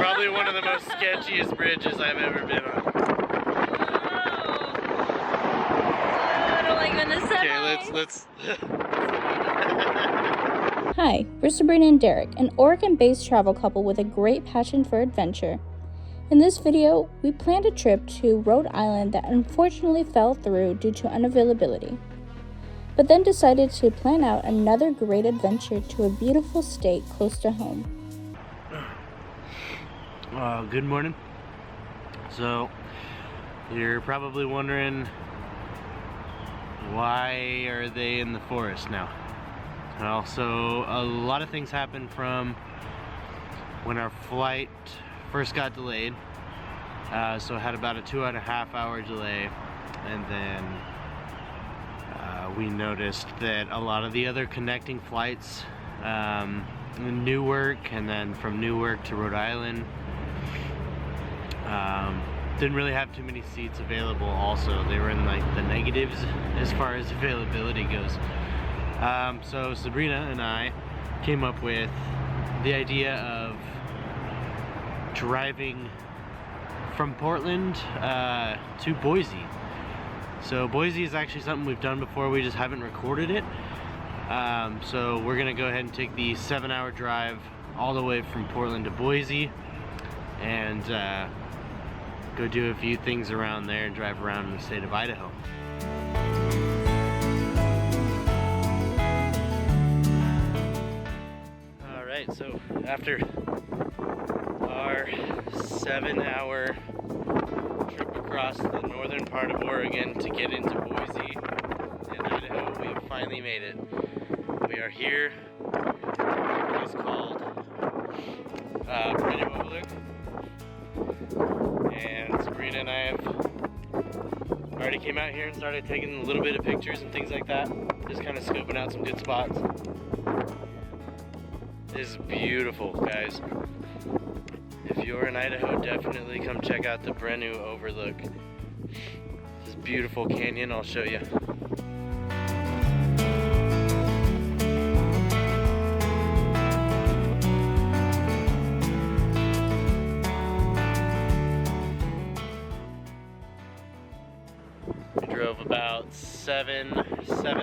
Probably one of the most sketchiest bridges I've ever been on. I don't like when the sun. Okay, let's. Hi, we're Sabrina and Derek, an Oregon-based travel couple with a great passion for adventure. In this video, we planned a trip to Rhode Island that unfortunately fell through due to unavailability, but then decided to plan out another great adventure to a beautiful state close to home. Good morning. So, you're probably wondering, why are they in the forest now? Well, so a lot of things happened from when our flight first got delayed. So it had about a 2.5 hour delay, and then we noticed that a lot of the other connecting flights in Newark, and then from Newark to Rhode Island, didn't really have too many seats available. Also, they were in like the negatives as far as availability goes. So Sabrina and I came up with the idea of driving from Portland to Boise. So Boise is actually something we've done before, we just haven't recorded it. So we're gonna go ahead and take the 7-hour drive all the way from Portland to Boise and go do a few things around there and drive around in the state of Idaho. Alright, so after our 7-hour trip across the northern part of Oregon to get into Boise in Idaho, we have finally made it. We are here. It's called Perrine Bridge. And Sabrina and I have already came out here and started taking a little bit of pictures and things like that. Just kind of scoping out some good spots. This is beautiful, guys. If you're in Idaho, definitely come check out the brand new overlook. This beautiful canyon, I'll show you. We drove about seven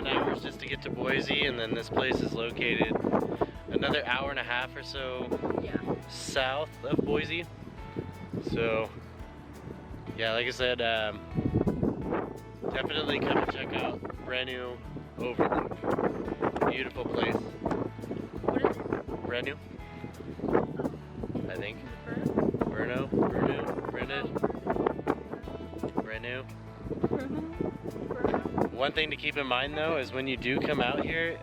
hours just to get to Boise, and then this place is located another 1.5 hours or so south of Boise. So yeah, like I said, definitely come and check out brand new overlook. Beautiful place. What is it? Brand new, I think. Brand new. One thing to keep in mind though is when you do come out here,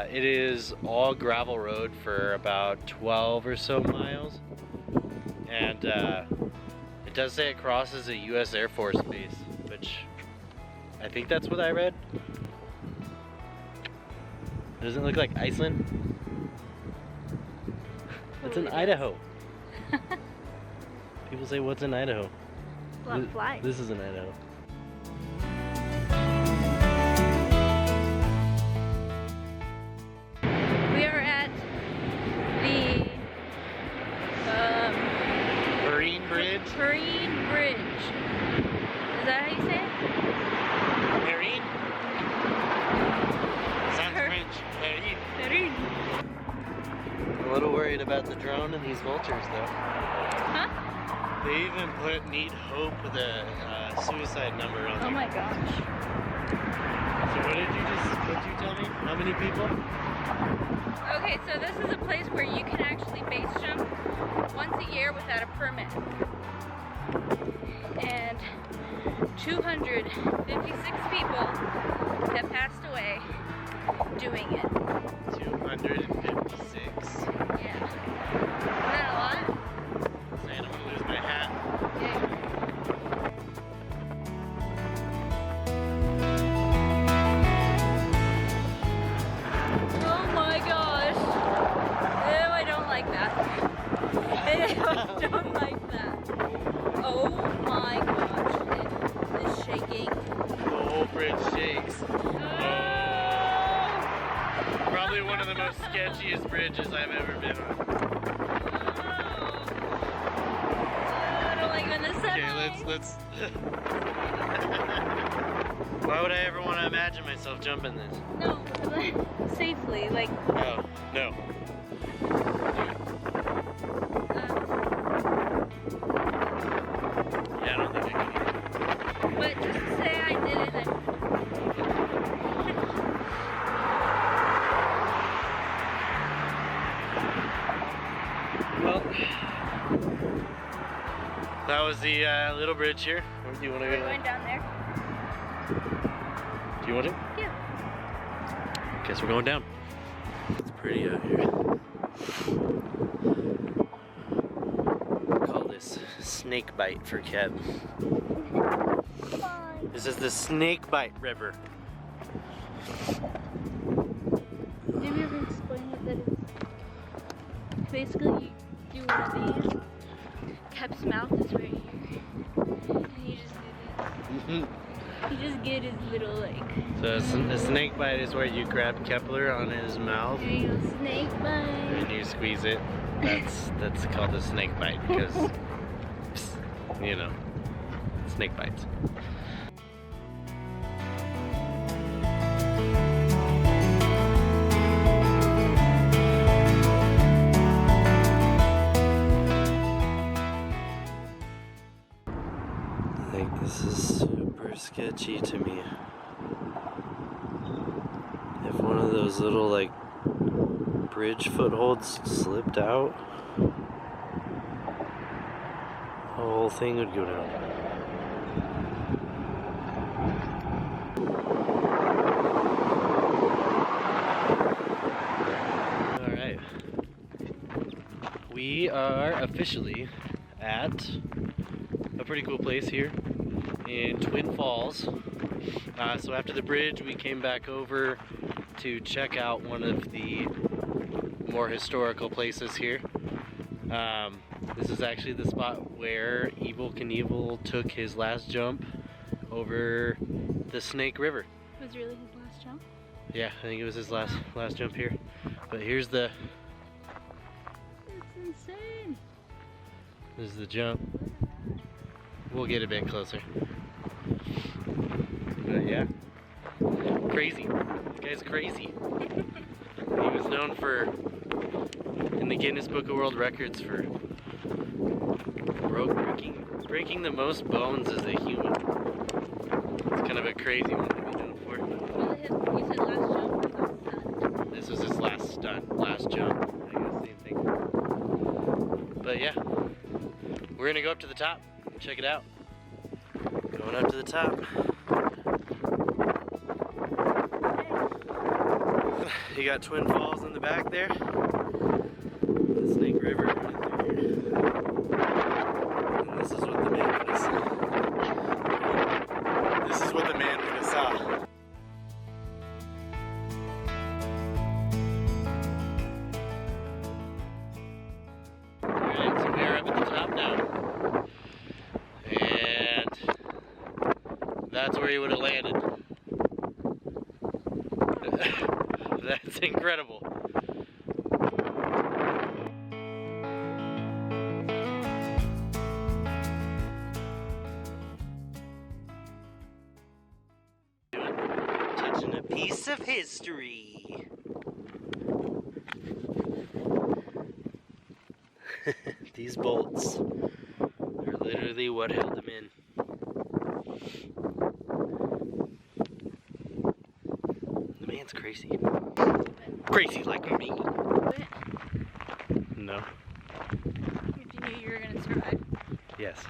it is all gravel road for about 12 or so miles, and it does say it crosses a U.S. Air Force base, which I think that's what I read. Doesn't it look like Iceland? It's in Idaho. People say, what's in Idaho? This is in Idaho. We are at the Perrine Bridge. Perrine Bridge. Is that how you say it? Perrine? Sounds French. Perrine. Perrine. A little worried about the drone and these vultures though. Huh? They even put Need Hope with a suicide number on there. Oh my gosh. So what did you tell me? How many people? Okay, so this is a place where you can actually base jump once a year without a permit. And 256 people have passed away doing it. 256. Yeah. Isn't that a lot? Saying I'm gonna lose my hat. Yeah. Oh my gosh. Ew, I don't like that. Ew, I don't like that. Oh my gosh. It is shaking. The whole bridge shakes. Probably one of the most sketchiest bridges I've ever been on. let's. Why would I ever want to imagine myself jumping this? No, safely, like. Oh, no. Yeah, I don't think I can. But just to say I did it, Well, that was the little bridge here. Or do you want to go we're going down there. Do you want to? Yeah. Guess we're going down. It's pretty out here. Call this snake bite for Kev. This is the Snake Bite River. Did we ever explain what that is? Basically, you do one of these. Kev's mouth is right here. And you just do this. You just get his little, like. So the snake bite is where you grab Kepler on his mouth. There you go, snake bite. And you squeeze it. That's called a snake bite because, you know, snake bites. Like, this is super sketchy to me. If one of those little, like, bridge footholds slipped out, the whole thing would go down. Alright. We are officially at a pretty cool place here in Twin Falls. So after the bridge, we came back over to check out one of the more historical places here. This is actually the spot where Evel Knievel took his last jump over the Snake River. Was really his last jump? Yeah, I think it was his last jump here. But here's the. It's insane. This is the jump. We'll get a bit closer. But yeah, crazy. This guy's crazy. He was known for, in the Guinness Book of World Records, for breaking the most bones as a human. It's kind of a crazy one to be known for. You said last jump or last stunt? This was his last stunt, last jump. I guess same thing. But yeah, we're gonna go up to the top. Check it out. Going up to the top. You got Twin Falls in the back there. The Snake River right there. And this is what the man would have saw. This is what the man would have saw. Alright, so we're up at the top now. And that's where he would have landed. That's incredible. Touching a piece of history. These bolts are literally what held him in. The man's crazy. Crazy like me. No. You knew you were gonna survive. Yes.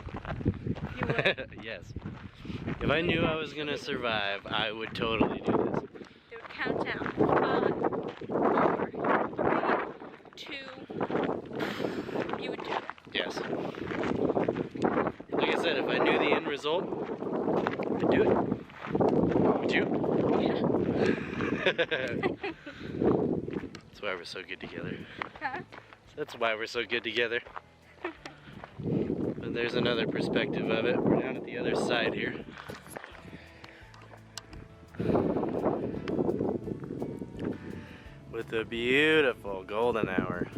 You would. Yes. If I knew I was gonna survive, I would totally do this. It would count down. 5, 4, 3, 2. You would do it. Yes. Like I said, if I knew the end result, I'd do it. Would you? Yeah. That's why we're so good together. Huh? That's why we're so good together. But there's another perspective of it. We're down at the other side here. With the beautiful golden hour.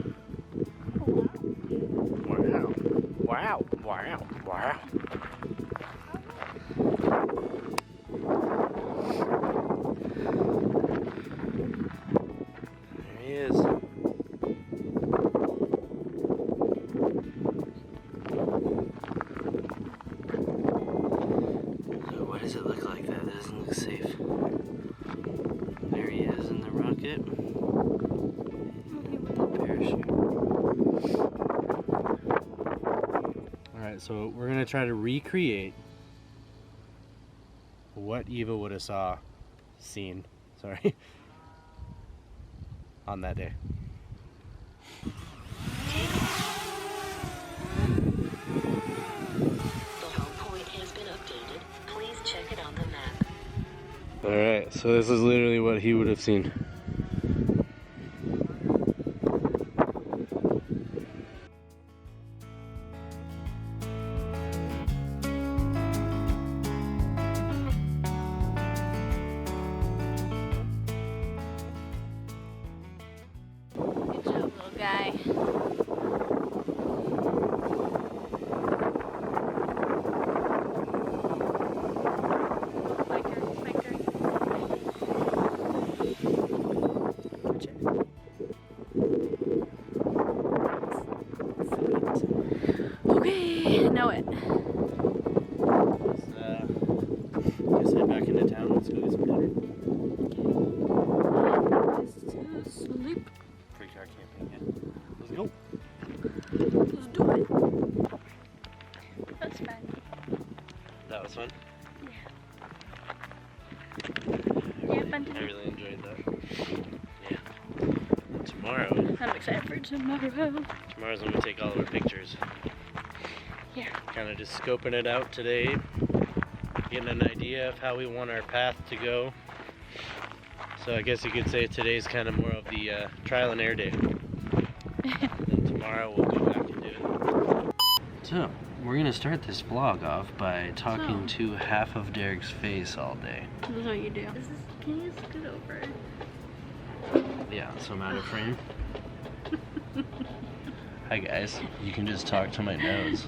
Oh, wow. Wow. Wow. Wow. Wow. Alright, so we're gonna try to recreate what Eva would have seen on that day. The home point has been updated. Please check it on the map. Alright, so this is literally what he would have seen. Good job, little guy. Okay, know it. Let's head back into town. Let's go get some dinner. Sleep. Pre-car camping, yeah. Let's go. Let's do it. That's fun. That was fun. Yeah, fun to I do. really enjoyed that. Yeah. And tomorrow. I'm excited for tomorrow. Tomorrow's when we take all of our pictures. Yeah. Kind of just scoping it out today. Getting an idea of how we want our path to go. So I guess you could say today's kind of more of the trial and error day. And tomorrow we'll go back and do it. So, we're going to start this vlog off by talking to half of Derek's face all day. This is what you do. Can you scoot over? Yeah, so I'm out of frame. Hi guys, you can just talk to my nose.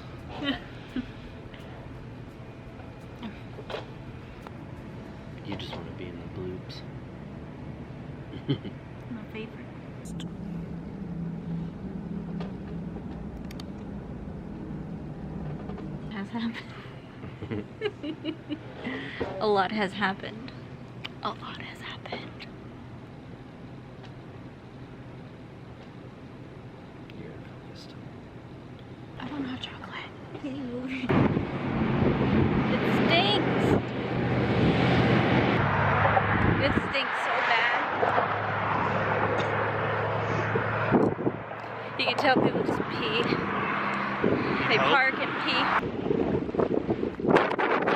You just want to be in the bloops. My favorite. Has happened. A lot has happened. A lot has happened. You're focused. I don't have chocolate. It stinks. It stinks so bad. You can tell people just pee. They park and pee.